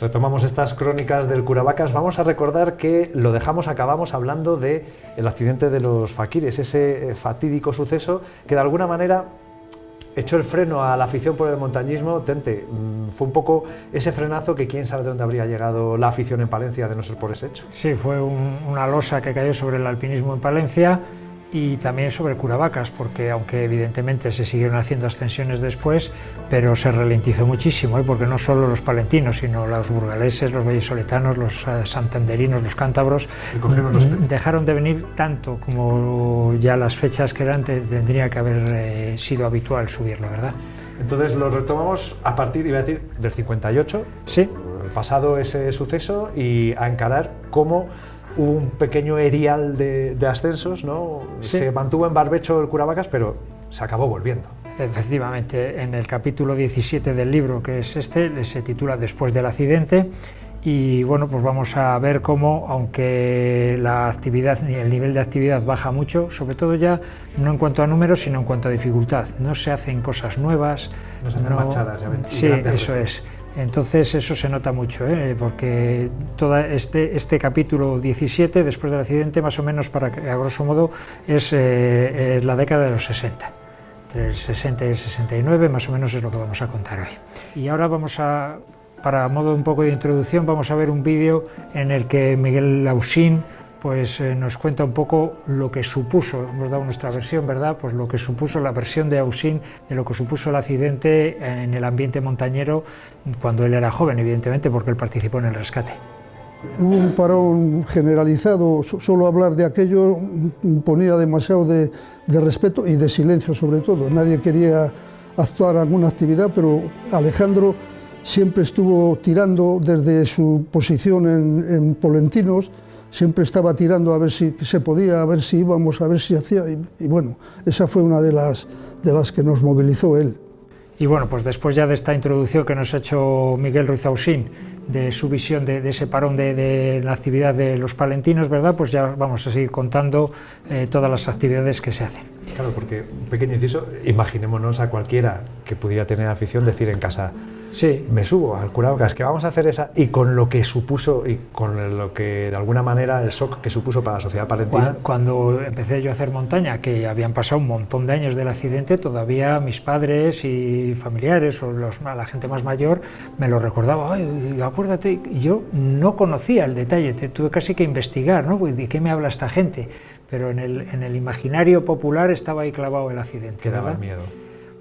Retomamos estas crónicas del Curavacas. Vamos a recordar que acabamos hablando del accidente de los faquires, ese fatídico suceso que de alguna manera echó el freno a la afición por el montañismo. Tente, fue un poco ese frenazo que quién sabe de dónde habría llegado la afición en Palencia de no ser por ese hecho. Sí, fue una losa que cayó sobre el alpinismo en Palencia y también sobre Curavacas, porque aunque evidentemente se siguieron haciendo ascensiones después, pero se ralentizó muchísimo, porque no solo los palentinos, sino los burgaleses, los vallisoletanos, los santanderinos, los cántabros, dejaron de venir tanto como ya las fechas que eran, tendría que haber sido habitual subirlo, ¿verdad? Entonces lo retomamos a partir, iba a decir, del 58, sí, pasado ese suceso, y a encarar cómo un pequeño erial de ascensos, ¿no? Sí. Se mantuvo en barbecho el Curavacas, pero se acabó volviendo. Efectivamente, en el capítulo 17 del libro, que es se titula Después del accidente, y bueno, pues vamos a ver cómo, aunque la actividad, el nivel de actividad baja mucho, sobre todo ya no en cuanto a números, sino en cuanto a dificultad. No se hacen cosas nuevas. No se hacen machadas. Sí, eso es. Entonces eso se nota mucho, porque todo este capítulo 17, después del accidente, más o menos, para que, a grosso modo, es la década de los 60. Entre el 60 y el 69, más o menos, es lo que vamos a contar hoy. Y ahora para modo un poco de introducción, vamos a ver un vídeo en el que Miguel Lausín pues nos cuenta un poco lo que supuso, hemos dado nuestra versión, ¿verdad? Pues lo que supuso la versión de Ausín de lo que supuso el accidente en el ambiente montañero cuando él era joven, evidentemente, porque él participó en el rescate. Hubo un parón generalizado, solo hablar de aquello ponía demasiado de respeto y de silencio sobre todo. Nadie quería actuar alguna actividad, pero Alejandro siempre estuvo tirando desde su posición en Polentinos, siempre estaba tirando a ver si se podía, a ver si íbamos, a ver si hacía, y bueno, esa fue una de las que nos movilizó él. Y bueno, pues después ya de esta introducción que nos ha hecho Miguel Ruiz Ausín, de su visión de ese parón de la actividad de los palentinos, ¿verdad? Pues ya vamos a seguir contando todas las actividades que se hacen. Claro, porque un pequeño inciso, imaginémonos a cualquiera que pudiera tener afición decir en casa, sí, me subo al Curavacas, que vamos a hacer esa, y con lo que supuso, y con lo que de alguna manera el shock que supuso para la sociedad palentina. Cuando empecé yo a hacer montaña, que habían pasado un montón de años del accidente, todavía mis padres y familiares o la gente más mayor me lo recordaba, ay, acuérdate, y yo no conocía el detalle, tuve casi que investigar, ¿no? ¿De qué me habla esta gente? Pero en el imaginario popular estaba ahí clavado el accidente. Que daba miedo.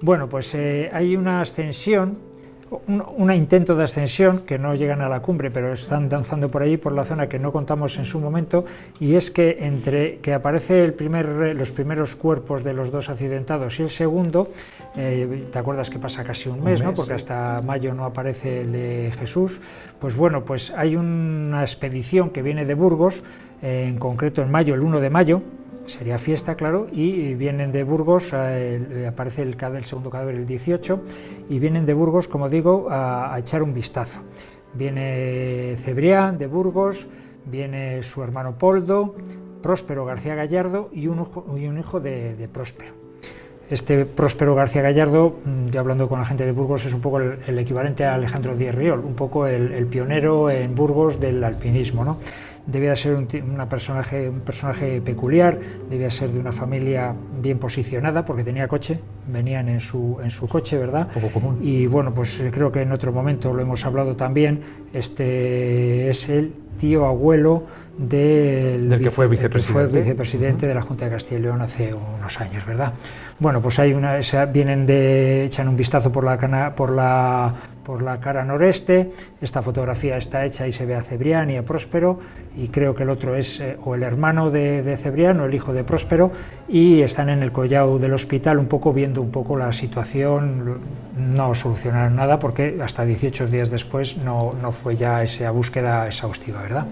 Bueno, pues hay una ascensión, un intento de ascensión, que no llegan a la cumbre, pero están danzando por allí, por la zona que no contamos en su momento, y es que entre que aparece los primeros cuerpos de los dos accidentados y el segundo, ¿te acuerdas que pasa casi un mes, ¿no? Porque hasta mayo no aparece el de Jesús? Pues bueno, pues hay una expedición que viene de Burgos, en concreto en mayo, el 1 de mayo, sería fiesta, claro, y vienen de Burgos, aparece el segundo cadáver el 18, y vienen de Burgos, como digo, a echar un vistazo. Viene Cebrián de Burgos, viene su hermano Poldo, Próspero García Gallardo y un hijo de Próspero. Este Próspero García Gallardo, yo hablando con la gente de Burgos, es un poco el equivalente a Alejandro Díez Riol, un poco el pionero en Burgos del alpinismo, ¿no? Debía ser un personaje peculiar, debía ser de una familia bien posicionada, porque tenía coche, venían en su coche, ¿verdad? Poco común. Y bueno, pues creo que en otro momento lo hemos hablado también, este es el tío abuelo del que fue vicepresidente de la Junta de Castilla y León hace unos años, ¿verdad? Bueno, pues echan un vistazo por la cara noreste. Esta fotografía está hecha y se ve a Cebrián y a Próspero, y creo que el otro es o el hermano de Cebrián o el hijo de Próspero, y están en el collao del hospital un poco viendo un poco la situación. No solucionaron nada porque hasta 18 días después no fue ya esa búsqueda exhaustiva, ¿verdad?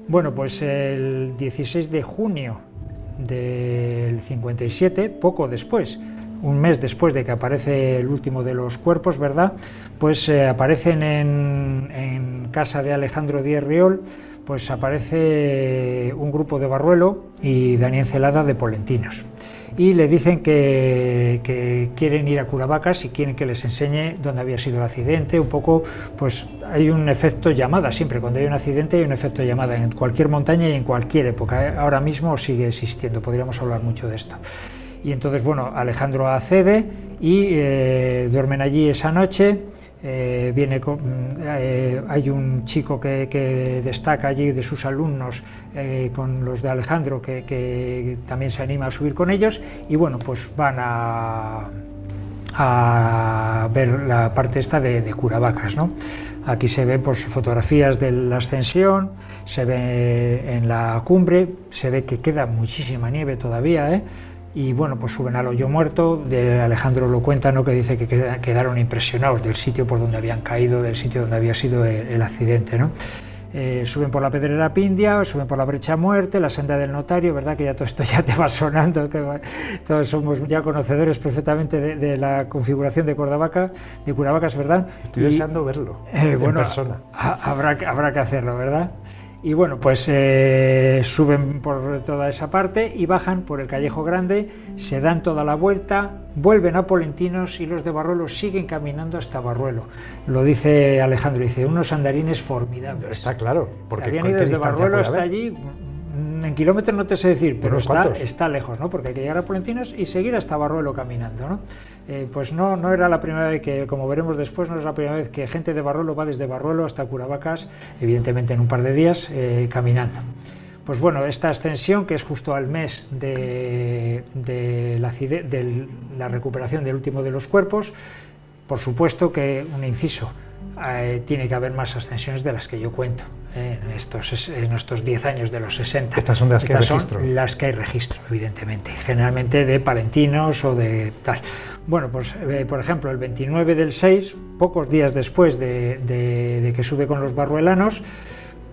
Bueno, pues el 16 de junio del 57, poco después, un mes después de que aparece el último de los cuerpos, ¿verdad? Pues aparecen en casa de Alejandro Díez Riol, pues aparece un grupo de Barruelo y Daniel Celada de Polentinos. y le dicen que quieren ir a Curavacas y quieren que les enseñe dónde había sido el accidente, un poco, pues hay un efecto llamada, siempre cuando hay un accidente hay un efecto llamada en cualquier montaña y en cualquier época, ahora mismo sigue existiendo, podríamos hablar mucho de esto. Y entonces, bueno, Alejandro accede y duermen allí esa noche. Hay un chico que destaca allí de sus alumnos con los de Alejandro que también se anima a subir con ellos y bueno, pues van a ver la parte esta de Curavacas, ¿no? Aquí se ven pues, fotografías de la ascensión, se ve en la cumbre, se ve que queda muchísima nieve todavía, y bueno, pues suben al hoyo muerto, de Alejandro lo cuenta, ¿no? Que dice que quedaron impresionados del sitio por donde habían caído, del sitio donde había sido el accidente, ¿no? Suben por la Pedrera Pindia, suben por la Brecha Muerte, la Senda del Notario, ¿verdad? Que ya todo esto ya te va sonando, que todos somos ya conocedores perfectamente de la configuración de Curavacas, ¿verdad? Estoy deseando verlo en persona. Habrá que hacerlo, ¿verdad? Y bueno, pues suben por toda esa parte y bajan por el Callejo Grande, se dan toda la vuelta, vuelven a Polentinos y los de Barruelo siguen caminando hasta Barruelo. Lo dice Alejandro, dice, unos andarines formidables. Está claro, porque habían ido desde Barruelo hasta allí, en kilómetros no te sé decir, pero está lejos, ¿no? Porque hay que llegar a Polentinos y seguir hasta Barruelo caminando, ¿no? Pues no era la primera vez que, como veremos después, no es la primera vez que gente de Barruelo va desde Barruelo hasta Curavacas, evidentemente en un par de días, caminando. Pues bueno, esta ascensión, que es justo al mes de la recuperación del último de los cuerpos, por supuesto que un inciso, tiene que haber más ascensiones de las que yo cuento en estos 10 años de los 60. Estas son de las que hay registro. Las que hay registro, evidentemente, generalmente de palentinos o de tal. Bueno, pues por ejemplo, el 29 del 6, pocos días después de que sube con los barruelanos,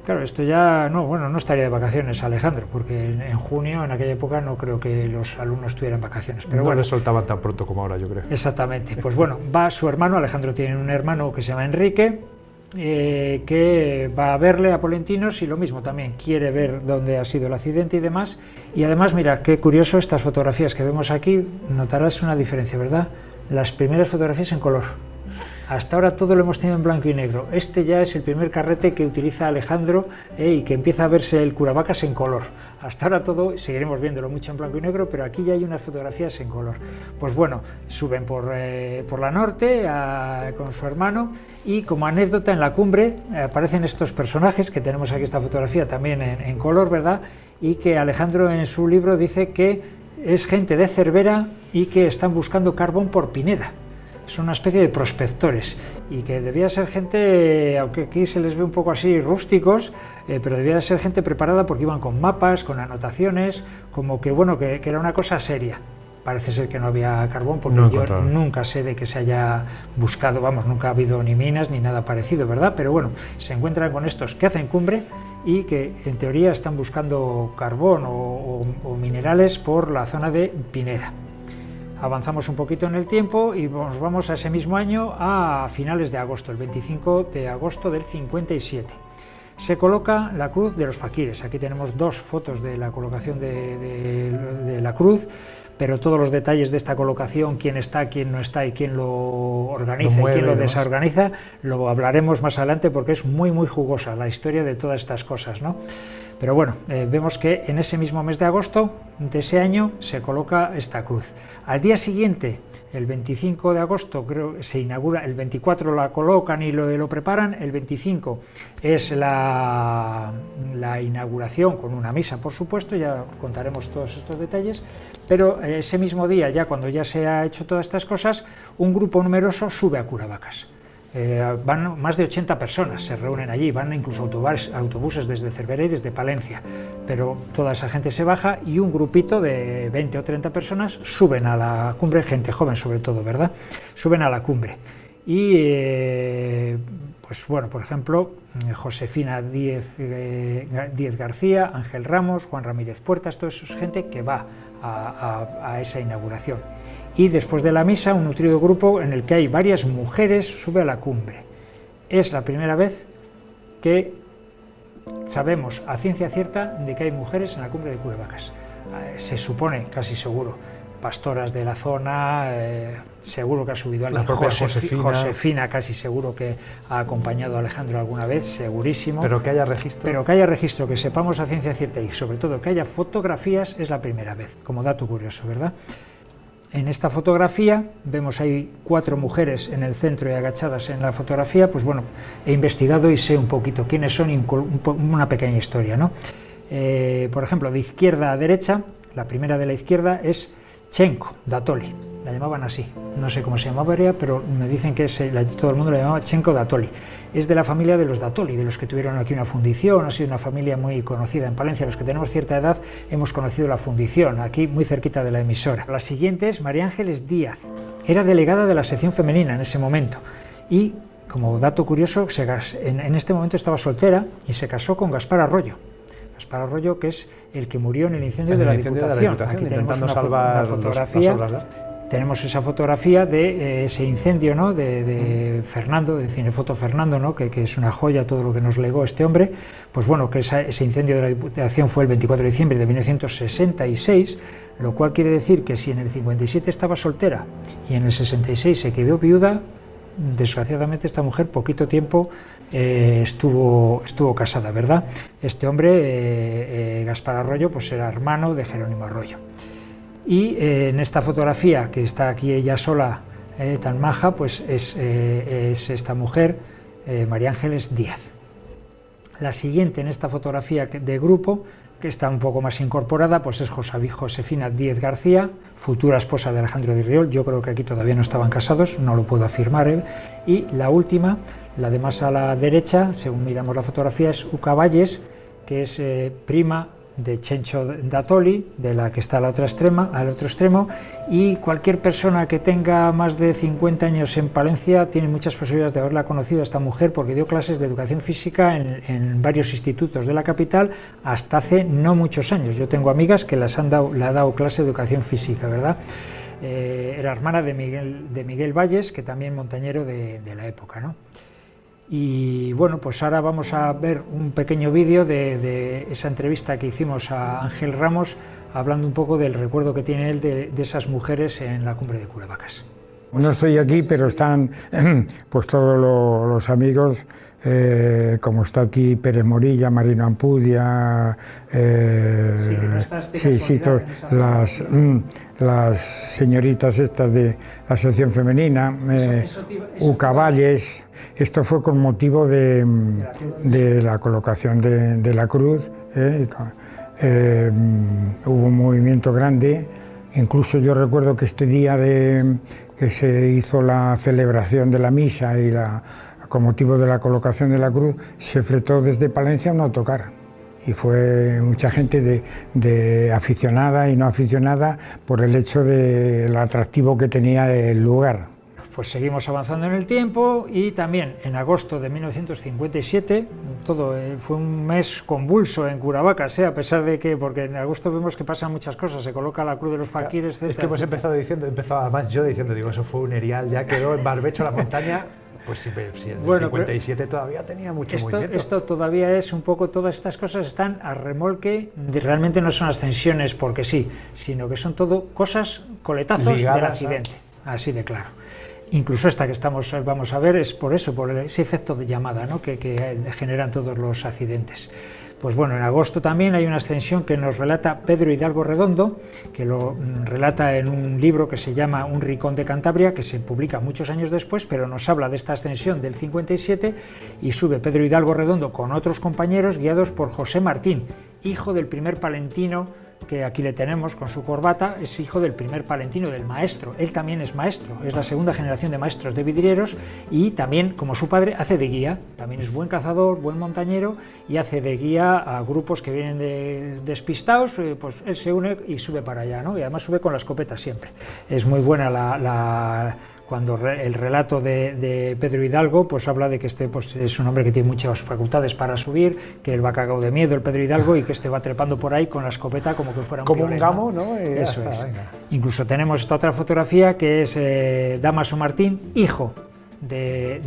claro, esto ya no estaría de vacaciones Alejandro, porque en junio, en aquella época, no creo que los alumnos tuvieran vacaciones. Pero no bueno, les soltaban tan pronto como ahora, yo creo. Exactamente. Pues bueno, va su hermano, Alejandro tiene un hermano que se llama Enrique, que va a verle a Polentinos y lo mismo también, quiere ver dónde ha sido el accidente y demás. Y además, mira, qué curioso, estas fotografías que vemos aquí, notarás una diferencia, ¿verdad? Las primeras fotografías en color. Hasta ahora todo lo hemos tenido en blanco y negro. Este ya es el primer carrete que utiliza Alejandro y que empieza a verse el Curavacas en color. Hasta ahora todo, seguiremos viéndolo mucho en blanco y negro, pero aquí ya hay unas fotografías en color. Pues bueno, suben por la norte con su hermano y como anécdota en la cumbre aparecen estos personajes, que tenemos aquí esta fotografía también en color, ¿verdad? Y que Alejandro en su libro dice que es gente de Cervera y que están buscando carbón por Pineda. Son una especie de prospectores y que debía ser gente, aunque aquí se les ve un poco así rústicos, pero debía ser gente preparada porque iban con mapas, con anotaciones, como que bueno, que era una cosa seria. Parece ser que no había carbón porque yo nunca sé de que se haya buscado, vamos, nunca ha habido ni minas ni nada parecido, ¿verdad? Pero bueno, se encuentran con estos que hacen cumbre y que en teoría están buscando carbón o minerales por la zona de Pineda. Avanzamos un poquito en el tiempo y nos vamos a ese mismo año a finales de agosto, el 25 de agosto del 57. Se coloca la cruz de los faquires. Aquí tenemos dos fotos de la colocación de la cruz, pero todos los detalles de esta colocación, quién está, quién no está y quién lo organiza y quién lo desorganiza, lo hablaremos más adelante porque es muy jugosa la historia de todas estas cosas, ¿no? Pero bueno, vemos que en ese mismo mes de agosto de ese año se coloca esta cruz. Al día siguiente, el 25 de agosto, creo que se inaugura, el 24 la colocan y lo preparan, el 25 es la inauguración con una misa, por supuesto, ya contaremos todos estos detalles, pero ese mismo día, ya cuando ya se ha hecho todas estas cosas, un grupo numeroso sube a Curavacas. Van más de 80 personas, se reúnen allí, van incluso autobuses desde Cervera y desde Palencia, pero toda esa gente se baja y un grupito de 20 o 30 personas suben a la cumbre, gente joven sobre todo, ¿verdad? Suben a la cumbre y pues bueno, por ejemplo, Josefina Díez García, Ángel Ramos, Juan Ramírez Puertas, toda esa gente que va a esa inauguración. Y después de la misa, un nutrido grupo en el que hay varias mujeres sube a la cumbre. Es la primera vez que sabemos a ciencia cierta de que hay mujeres en la cumbre de Curavacas. Se supone, casi seguro, pastoras de la zona, seguro que ha subido La alguien, propia Josefina casi seguro que ha acompañado a Alejandro alguna vez, segurísimo. Pero que haya registro. Pero que haya registro, que sepamos a ciencia cierta y sobre todo que haya fotografías es la primera vez, como dato curioso, ¿verdad? En esta fotografía vemos ahí 4 mujeres en el centro y agachadas en la fotografía. Pues bueno, he investigado y sé un poquito quiénes son y una pequeña historia, ¿no? Por ejemplo, de izquierda a derecha, la primera de la izquierda es Chenco Datoli, la llamaban así, no sé cómo se llamaría, pero me dicen que todo el mundo la llamaba Chenco Datoli. Es de la familia de los Datoli, de los que tuvieron aquí una fundición, ha sido una familia muy conocida en Palencia. Los que tenemos cierta edad hemos conocido la fundición, aquí muy cerquita de la emisora. La siguiente es María Ángeles Díaz, era delegada de la sección femenina en ese momento y, como dato curioso, en este momento estaba soltera y se casó con Gaspar Arroyo. Gaspar Arroyo, que es el que murió en el incendio de la Diputación. Aquí tenemos una fotografía, tenemos esa fotografía de ese incendio, ¿no? de Fernando, de Cinefoto Fernando, ¿no? que es una joya todo lo que nos legó este hombre. Pues bueno, que ese incendio de la Diputación fue el 24 de diciembre de 1966, lo cual quiere decir que si en el 57 estaba soltera y en el 66 se quedó viuda, desgraciadamente esta mujer poquito tiempo estuvo casada, ¿verdad? Este hombre, Gaspar Arroyo, pues era hermano de Jerónimo Arroyo. Y en esta fotografía, que está aquí ella sola, tan maja, pues es esta mujer, María Ángeles Díaz. La siguiente en esta fotografía de grupo, que está un poco más incorporada, pues es Josefina Díez García, futura esposa de Alejandro de Riol. Yo creo que aquí todavía no estaban casados, no lo puedo afirmar. Y la última, la de más a la derecha, según miramos la fotografía, es Uca Valles, que es prima de Chencho Datoli, de la que está al otro extremo, y cualquier persona que tenga más de 50 años en Palencia tiene muchas posibilidades de haberla conocido a esta mujer, porque dio clases de educación física en varios institutos de la capital hasta hace no muchos años. Yo tengo amigas que le ha dado clase de educación física, ¿verdad? Era hermana de Miguel Valles, que también montañero de la época, ¿no? Y bueno, pues ahora vamos a ver un pequeño vídeo de esa entrevista que hicimos a Ángel Ramos, hablando un poco del recuerdo que tiene él de esas mujeres en la cumbre de Curavacas. No estoy aquí, pero están pues todos los amigos, como está aquí Pérez Morilla, Marino Ampudia, las señoritas estas de la sección femenina, Uca Valles. Esto fue con motivo de la colocación de la cruz. Hubo un movimiento grande. Incluso yo recuerdo que este día que se hizo la celebración de la misa y con motivo de la colocación de la cruz, se fletó desde Palencia un autocar. Y fue mucha gente de aficionada y no aficionada por el hecho del atractivo que tenía el lugar. Pues seguimos avanzando en el tiempo y también en agosto de 1957, fue un mes convulso en Curavacas, a pesar de que, porque en agosto vemos que pasan muchas cosas, se coloca la cruz de los faquires, etc. Es que hemos empezado además yo diciendo, digo, eso fue un erial, ya quedó en barbecho la montaña. Pues sí, en el 57 todavía tenía mucho movimiento. Esto todavía es un poco, todas estas cosas están a remolque, realmente no son ascensiones porque sí, sino que son todo cosas, coletazos ligadas del accidente, así de claro. Incluso esta que vamos a ver es por eso, por ese efecto de llamada, ¿no? que generan todos los accidentes. Pues bueno, en agosto también hay una ascensión que nos relata Pedro Hidalgo Redondo, que lo relata en un libro que se llama Un rincón de Cantabria, que se publica muchos años después, pero nos habla de esta ascensión del 57 y sube Pedro Hidalgo Redondo con otros compañeros guiados por José Martín, hijo del primer palentino, que aquí le tenemos con su corbata, es hijo del primer palentino, del maestro. Él también es maestro, es la segunda generación de maestros de vidrieros y también, como su padre, hace de guía. También es buen cazador, buen montañero y hace de guía a grupos que vienen despistados, pues él se une y sube para allá, ¿no? Y además sube con la escopeta siempre. Es muy buena cuando el relato de Pedro Hidalgo pues habla de que pues, es un hombre que tiene muchas facultades para subir, que él va cagado de miedo, el Pedro Hidalgo, y que va trepando por ahí con la escopeta como que fuera un como violeta, un gamo, ¿no? Eso es. Incluso tenemos esta otra fotografía que es Damaso Martín, hijo de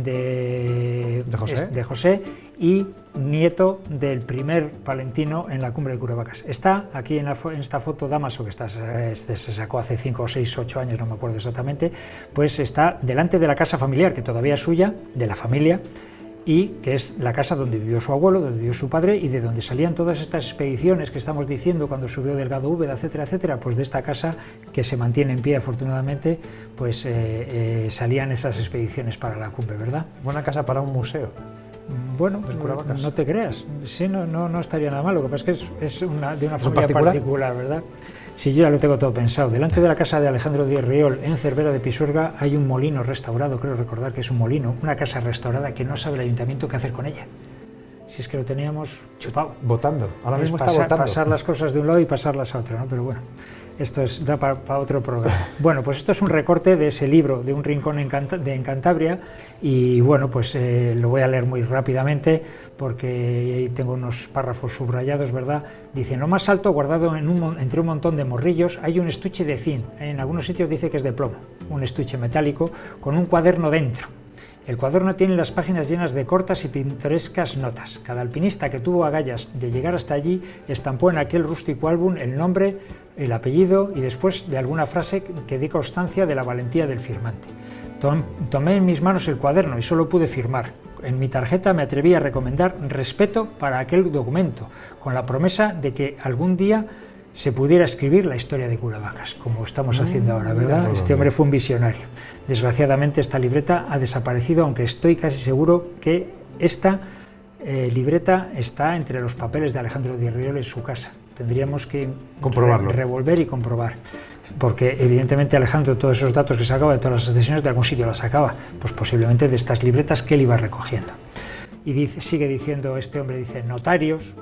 José, y nieto del primer palentino en la cumbre de Curavacas. Está aquí en esta foto Dámaso, que se sacó hace 5 o 6, 8 años, no me acuerdo exactamente, pues está delante de la casa familiar, que todavía es suya, de la familia, y que es la casa donde vivió su abuelo, donde vivió su padre y de donde salían todas estas expediciones que estamos diciendo cuando subió Delgado Úbeda, etcétera, etcétera. Pues de esta casa, que se mantiene en pie afortunadamente, pues salían esas expediciones para la cumbre, ¿verdad? Buena casa para un museo. Bueno, no te creas, sí, no estaría nada mal, lo que pasa es que es de una familia particular, ¿verdad? Sí, yo ya lo tengo todo pensado. Delante de la casa de Alejandro Díez Riol, en Cervera de Pisuerga, hay un molino restaurado, creo recordar que es un molino, una casa restaurada que no sabe el ayuntamiento qué hacer con ella. Si es que lo teníamos chupado. Votando, ahora mismo está votando. Pasar las cosas de un lado y pasarlas a otro, ¿no? Pero bueno, esto da para otro programa. Bueno, pues esto es un recorte de ese libro, de Un rincón en Cantabria, y bueno, pues lo voy a leer muy rápidamente porque ahí tengo unos párrafos subrayados, ¿verdad? Dice: en lo más alto, guardado entre un montón de morrillos, hay un estuche de zinc. En algunos sitios dice que es de plomo, un estuche metálico con un cuaderno dentro. El cuaderno tiene las páginas llenas de cortas y pintorescas notas. Cada alpinista que tuvo agallas de llegar hasta allí estampó en aquel rústico álbum el nombre, el apellido y después de alguna frase que dé constancia de la valentía del firmante. Tomé en mis manos el cuaderno y solo pude firmar. En mi tarjeta me atreví a recomendar respeto para aquel documento, con la promesa de que algún día se pudiera escribir la historia de Curavacas, como estamos haciendo ahora, ¿verdad? Este hombre fue un visionario. Desgraciadamente esta libreta ha desaparecido, aunque estoy casi seguro que esta libreta está entre los papeles de Alejandro Díez Riol en su casa. Tendríamos que revolver y comprobar, porque evidentemente Alejandro todos esos datos que sacaba de todas las sesiones de algún sitio las sacaba, pues posiblemente de estas libretas que él iba recogiendo. Y sigue diciendo este hombre, dice: notarios,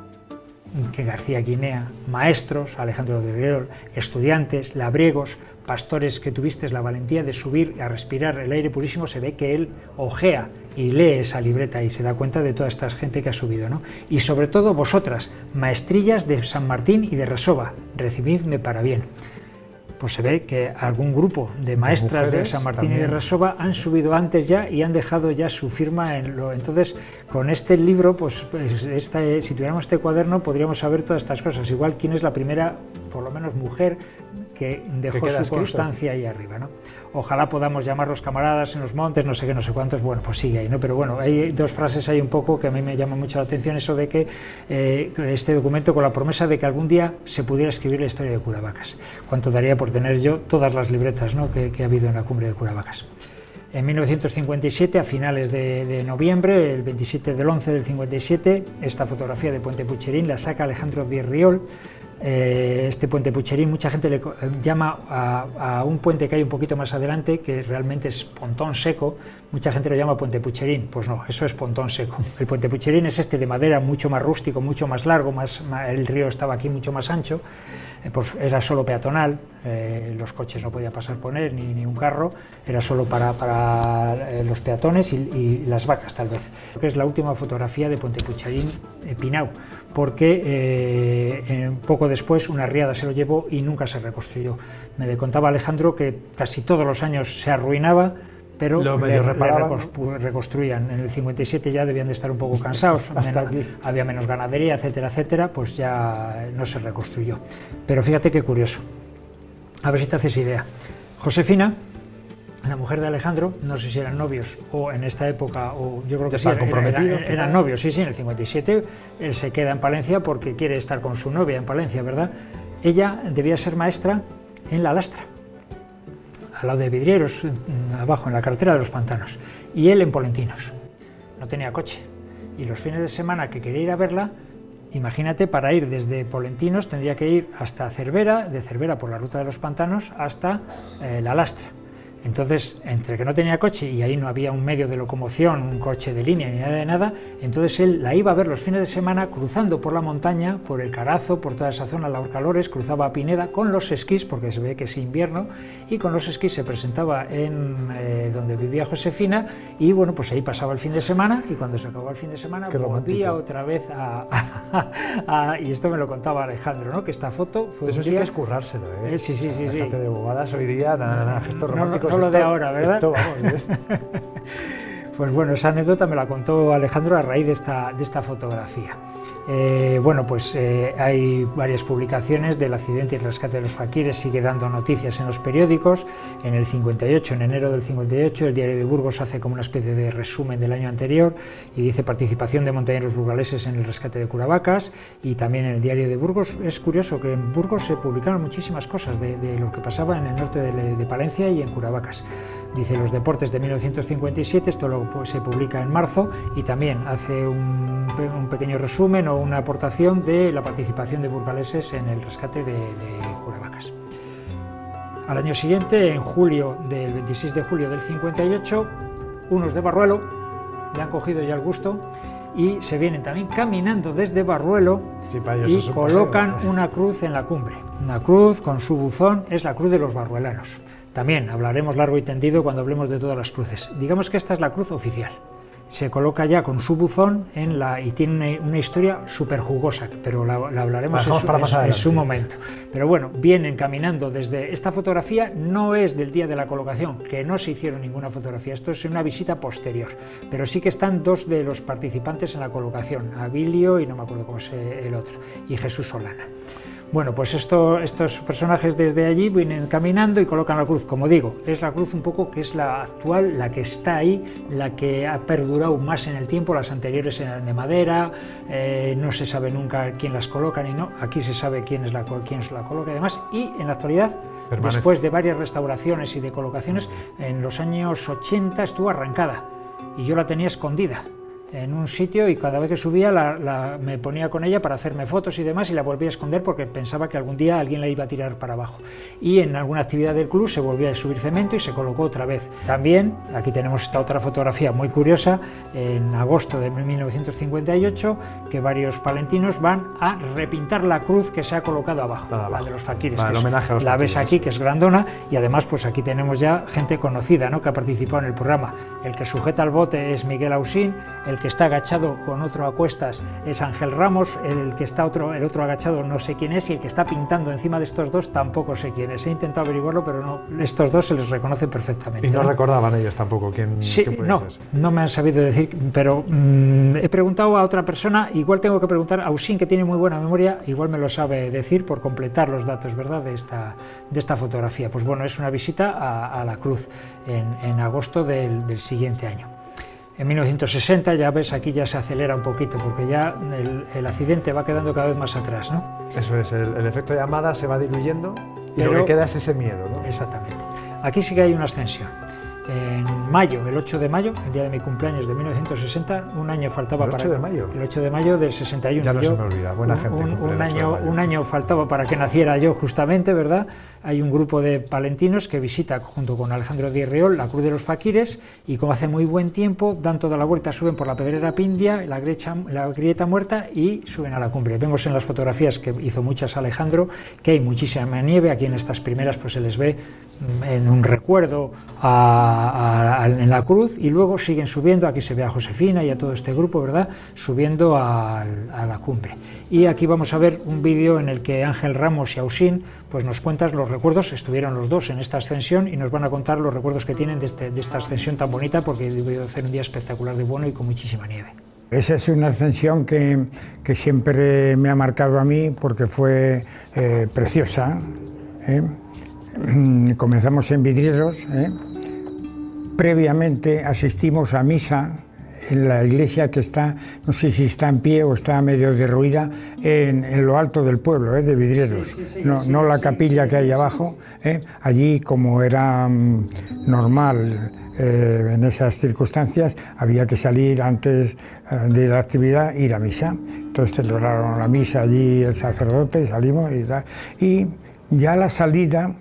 que García Guinea, maestros, Alejandro Díez Riol, estudiantes, labriegos, pastores que tuvisteis la valentía de subir a respirar el aire purísimo. Se ve que él ojea y lee esa libreta y se da cuenta de toda esta gente que ha subido, ¿no? Y sobre todo vosotras, maestrillas de San Martín y de Resova, recibidme para bien. Pues se ve que algún grupo de maestras de San Martín también y de Resova han subido antes ya y han dejado ya su firma en lo. Entonces, con este libro, pues si tuviéramos este cuaderno, podríamos saber todas estas cosas. Igual quién es la primera, por lo menos mujer, que dejó su constancia ahí arriba, ¿no? Ojalá podamos llamarlos camaradas en los montes, no sé qué, no sé cuántos. Bueno, pues sigue ahí, ¿no? Pero bueno, hay dos frases ahí un poco que a mí me llama mucho la atención, eso de que este documento con la promesa de que algún día se pudiera escribir la historia de Curavacas. ¿Cuánto daría por tener yo todas las libretas, ¿no?, que ha habido en la cumbre de Curavacas? En 1957, a finales de noviembre, el 27 del 11 del 57, esta fotografía de Puente Pucherín la saca Alejandro Díez Riol. Este Puente Pucherín, mucha gente le llama a un puente que hay un poquito más adelante, que realmente es Pontón Seco, mucha gente lo llama Puente Pucherín. Pues no, eso es Pontón Seco. El Puente Pucherín es este de madera, mucho más rústico, mucho más largo, el río estaba aquí mucho más ancho, pues era solo peatonal, los coches no podían pasar por él, ni un carro, era solo para los peatones y las vacas, tal vez. Es la última fotografía de Puente Pucherín Pinau, porque poco después una riada se lo llevó y nunca se reconstruyó. Me contaba Alejandro que casi todos los años se arruinaba, pero le reconstruían. En el 57 ya debían de estar un poco cansados, había menos ganadería, etcétera, etcétera, pues ya no se reconstruyó. Pero fíjate qué curioso, a ver si te haces idea. Josefina, la mujer de Alejandro, no sé si eran novios o en esta época, o yo creo que sí, eran novios, sí, en el 57, él se queda en Palencia porque quiere estar con su novia en Palencia, ¿verdad? Ella debía ser maestra en La Lastra, al lado de Vidrieros, abajo, en la carretera de los Pantanos, y él en Polentinos. No tenía coche, y los fines de semana que quería ir a verla, imagínate, para ir desde Polentinos tendría que ir hasta Cervera, de Cervera por la ruta de los Pantanos hasta La Lastra. Entonces, entre que no tenía coche y ahí no había un medio de locomoción, un coche de línea ni nada de nada, entonces él la iba a ver los fines de semana cruzando por la montaña, por el Carazo, por toda esa zona, la Horcalores, cruzaba a Pineda con los esquís, porque se ve que es invierno, y con los esquís se presentaba en donde vivía Josefina, y bueno, pues ahí pasaba el fin de semana, y cuando se acabó el fin de semana volvía otra vez y esto me lo contaba Alejandro, ¿no?, que esta foto fue eso un sí día... que es currárselo, ¿eh? Sí. Déjate de bobadas hoy día, gestos románticos. No lo de ahora, ¿verdad? Esto, vamos, ¿ves? Pues bueno, esa anécdota me la contó Alejandro a raíz de esta fotografía. Bueno, pues hay varias publicaciones del accidente y el rescate de los faquires, sigue dando noticias en los periódicos. En el 58, en enero del 58, el Diario de Burgos hace como una especie de resumen del año anterior y dice participación de montañeros burgaleses en el rescate de Curavacas, y también en el Diario de Burgos. Es curioso que en Burgos se publicaron muchísimas cosas de lo que pasaba en el norte de Palencia y en Curavacas. Dice los deportes de 1957, esto se publica en marzo, y también hace un pequeño resumen o una aportación de la participación de burgaleses en el rescate de Curavacas. Al año siguiente, en julio, del 26 de julio del 58, unos de Barruelo le han cogido ya el gusto y se vienen también caminando desde Barruelo, sí, y colocan una cruz en la cumbre. Una cruz con su buzón, es la cruz de los barruelanos. También hablaremos largo y tendido cuando hablemos de todas las cruces. Digamos que esta es la cruz oficial. Se coloca ya con su buzón y tiene una historia súper jugosa, pero la hablaremos en su momento. Pero bueno, vienen caminando desde... Esta fotografía no es del día de la colocación, que no se hicieron ninguna fotografía, esto es una visita posterior, pero sí que están dos de los participantes en la colocación, Abilio y no me acuerdo cómo es el otro, y Jesús Solana. Bueno, pues estos personajes desde allí vienen caminando y colocan la cruz. Como digo, es la cruz un poco que es la actual, la que está ahí, la que ha perdurado más en el tiempo. Las anteriores eran de madera, no se sabe nunca quién las coloca ni no. Aquí se sabe quién la coloca y demás. Y en la actualidad, después de varias restauraciones y de colocaciones, en los años 80 estuvo arrancada y yo la tenía escondida en un sitio, y cada vez que subía me ponía con ella para hacerme fotos y demás, y la volvía a esconder porque pensaba que algún día alguien la iba a tirar para abajo. Y en alguna actividad del club se volvió a subir cemento y se colocó otra vez. También aquí tenemos esta otra fotografía muy curiosa, en agosto de 1958, que varios palentinos van a repintar la cruz que se ha colocado abajo, la de los faquires, el homenaje a los la faquires. ves aquí, que es grandona, y además pues aquí tenemos ya gente conocida, ¿no?, que ha participado en el programa. El que sujeta el bote es Miguel Ausín, el que está agachado con otro a cuestas es Ángel Ramos, el otro agachado no sé quién es, y el que está pintando encima de estos dos tampoco sé quién es. He intentado averiguarlo, pero no, estos dos se les reconoce perfectamente. Y no recordaban ellos tampoco quién podía ser. No me han sabido decir, pero he preguntado a otra persona, igual tengo que preguntar a Ausín, que tiene muy buena memoria, igual me lo sabe decir por completar los datos, ¿verdad?, de esta fotografía. Pues bueno, es una visita a la cruz en agosto del siguiente año. En 1960, ya ves, aquí ya se acelera un poquito, porque ya el accidente va quedando cada vez más atrás, ¿no? Eso es, el efecto llamada se va diluyendo y lo que queda es ese miedo, ¿no? Exactamente. Aquí sí que hay una ascensión. En mayo, el 8 de mayo, el día de mi cumpleaños de 1960, un año faltaba para... ¿El 8 de mayo? El 8 de mayo del 61. Ya no se me olvida, buena gente. Un año faltaba para que naciera yo, justamente, ¿verdad? Hay un grupo de palentinos que visita, junto con Alejandro Díez Riol, la Cruz de los Faquires, y como hace muy buen tiempo, dan toda la vuelta, suben por la Pedrera Pindia, la Grieta Muerta, y suben a la cumbre. Vemos en las fotografías, que hizo muchas Alejandro, que hay muchísima nieve. Aquí en estas primeras pues se les ve en un recuerdo en la cruz, y luego siguen subiendo. Aquí se ve a Josefina y a todo este grupo, ¿verdad?, subiendo a la cumbre. Y aquí vamos a ver un vídeo en el que Ángel Ramos y Ausín pues nos cuentan los recuerdos. Estuvieron los dos en esta ascensión y nos van a contar los recuerdos que tienen de esta ascensión tan bonita, porque debió ser un día espectacular de bueno y con muchísima nieve. Esa es una ascensión que siempre me ha marcado a mí, porque fue preciosa. Comenzamos en Vidrieros. Previamente asistimos a misa en la iglesia que está, no sé si está en pie o está medio derruida, en lo alto del pueblo, de Vidrieros. No la capilla que hay abajo. Allí, como era normal en esas circunstancias, había que salir antes de la actividad, ir a misa. Entonces celebraron la misa allí el sacerdote y salimos y tal. Y ya a la salida,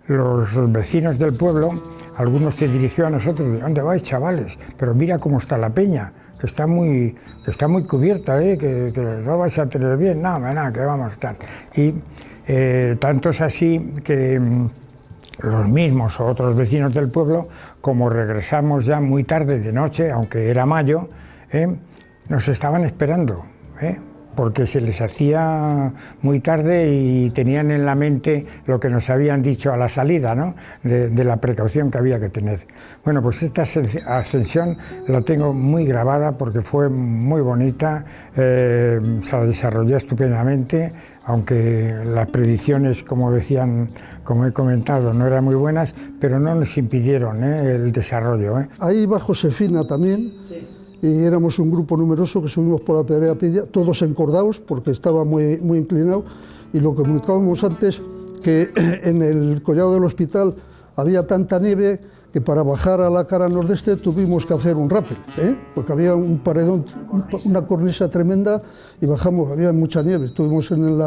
los vecinos del pueblo, algunos se dirigió a nosotros: ¿de dónde vais, chavales? Pero mira cómo está la peña, que está muy cubierta, que no vais a tener bien, nada, que vamos a estar. Y tanto es así que los mismos o otros vecinos del pueblo, como regresamos ya muy tarde de noche, aunque era mayo, nos estaban esperando. porque se les hacía muy tarde y tenían en la mente lo que nos habían dicho a la salida, ¿no? de la precaución que había que tener. Bueno, pues esta ascensión la tengo muy grabada porque fue muy bonita, se la desarrolló estupendamente, aunque las predicciones, como decían, como he comentado, no eran muy buenas, pero no nos impidieron el desarrollo. Ahí va Josefina también, sí. Y éramos un grupo numeroso que subimos por la Pedrera Pindia, todos encordados porque estaba muy inclinado, y lo que comentábamos antes, que en el collado del hospital había tanta nieve que para bajar a la cara nordeste tuvimos que hacer un rappel, porque había un paredón, una cornisa tremenda, y bajamos, había mucha nieve, estuvimos en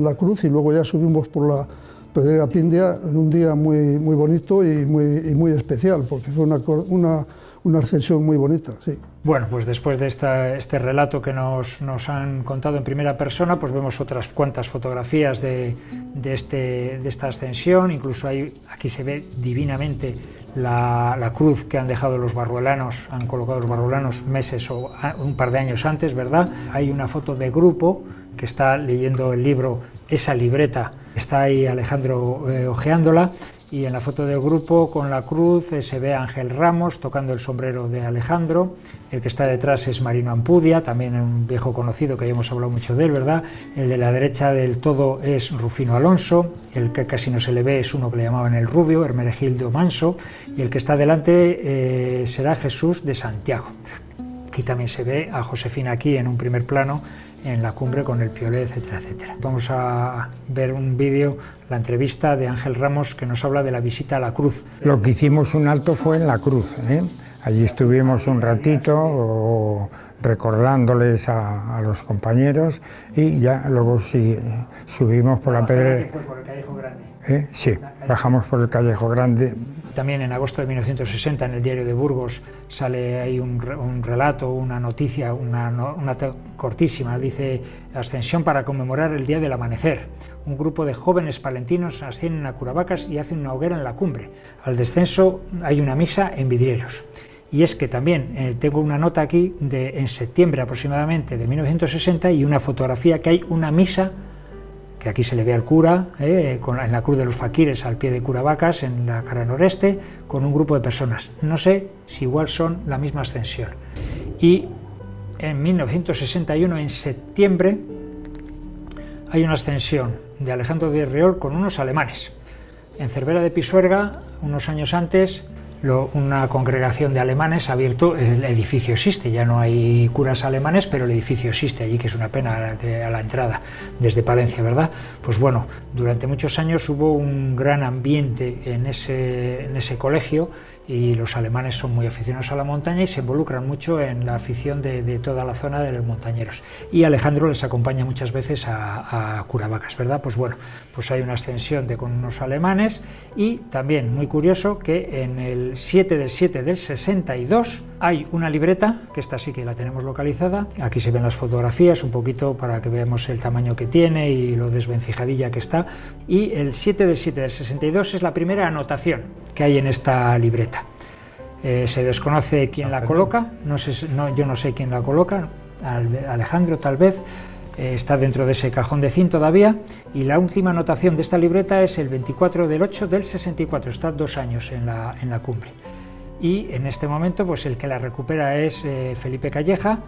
la cruz y luego ya subimos por la Pedrera Pindia en un día muy bonito y muy especial, porque fue una ascensión muy bonita, sí. Bueno, pues después de este relato que nos han contado en primera persona, pues vemos otras cuantas fotografías de esta ascensión. Incluso aquí se ve divinamente la cruz que han dejado los barruelanos, han colocado los barruelanos meses o un par de años antes, ¿verdad? Hay una foto de grupo que está leyendo el libro, esa libreta, está ahí Alejandro hojeándola. Y en la foto del grupo con la cruz se ve a Ángel Ramos tocando el sombrero de Alejandro. El que está detrás es Marino Ampudia, también un viejo conocido que ya hemos hablado mucho de él, ¿verdad? El de la derecha del todo es Rufino Alonso, el que casi no se le ve es uno que le llamaban el Rubio, Hermenegildo Manso, y el que está delante será Jesús de Santiago. Y también se ve a Josefina aquí en un primer plano, en la cumbre con el piolet, etcétera, etcétera. Vamos a ver un vídeo, la entrevista de Ángel Ramos, que nos habla de la visita a la cruz. Lo que hicimos un alto fue en la cruz, Allí estuvimos un ratito recordándoles a los compañeros y ya luego subimos por la Pedrera. ¿Fue por el Callejo Grande? Sí, bajamos por el Callejo Grande. También en agosto de 1960 en el diario de Burgos sale ahí un relato, una noticia, una nota cortísima, dice: ascensión para conmemorar el día del amanecer. Un grupo de jóvenes palentinos ascienden a Curavacas y hacen una hoguera en la cumbre. Al descenso hay una misa en vidrieros. Y es que también tengo una nota aquí en septiembre aproximadamente de 1960 y una fotografía que hay una misa, que aquí se le ve al cura, en la cruz de los faquires al pie de Curavacas, en la cara noreste, con un grupo de personas. No sé si igual son la misma ascensión. Y en 1961, en septiembre, hay una ascensión de Alejandro de Riol con unos alemanes. En Cervera de Pisuerga, unos años antes, una congregación de alemanes ha abierto, el edificio existe, ya no hay curas alemanes, pero el edificio existe allí, que es una pena a la entrada desde Palencia, ¿verdad? Pues bueno, durante muchos años hubo un gran ambiente en ese colegio, y los alemanes son muy aficionados a la montaña y se involucran mucho en la afición de toda la zona de los montañeros. Y Alejandro les acompaña muchas veces a Curavacas, ¿verdad? Pues bueno, pues hay una ascensión con unos alemanes, y también muy curioso que en el 7/7 del 62 hay una libreta, que esta sí que la tenemos localizada. Aquí se ven las fotografías un poquito para que veamos el tamaño que tiene y lo desvencijadilla que está. Y el 7/7 del 62 es la primera anotación que hay en esta libreta. Se desconoce quién la coloca, yo no sé quién la coloca, Alejandro tal vez, está dentro de ese cajón de zinc todavía, y la última anotación de esta libreta es el 24/8 del 64, está 2 años en la cumbre. Y en este momento pues el que la recupera es Felipe Calleja,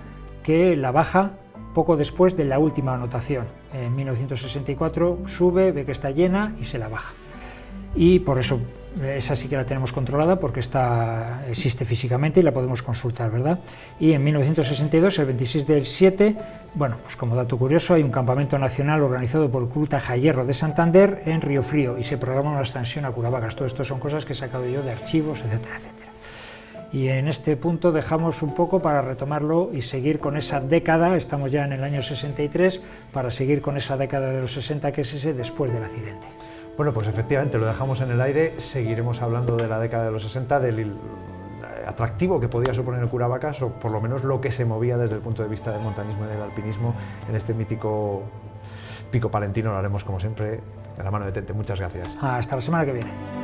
que la baja poco después de la última anotación. En 1964 sube, ve que está llena y se la baja. Y por eso esa sí que la tenemos controlada, porque existe físicamente y la podemos consultar, ¿verdad? Y en 1962, el 26/7, bueno, pues como dato curioso, hay un campamento nacional organizado por Club Tajayerro de Santander en Río Frío, y se programa una ascensión a Curavacas. Todo esto son cosas que he sacado yo de archivos, etcétera, etcétera. Y en este punto dejamos un poco para retomarlo y seguir con esa década. Estamos ya en el año 63, para seguir con esa década de los 60, que es ese después del accidente. Bueno, pues efectivamente lo dejamos en el aire, seguiremos hablando de la década de los 60, del atractivo que podía suponer el Curavacas, o por lo menos lo que se movía desde el punto de vista del montañismo y del alpinismo en este mítico pico palentino. Lo haremos como siempre de la mano de Tente. Muchas gracias. Hasta la semana que viene.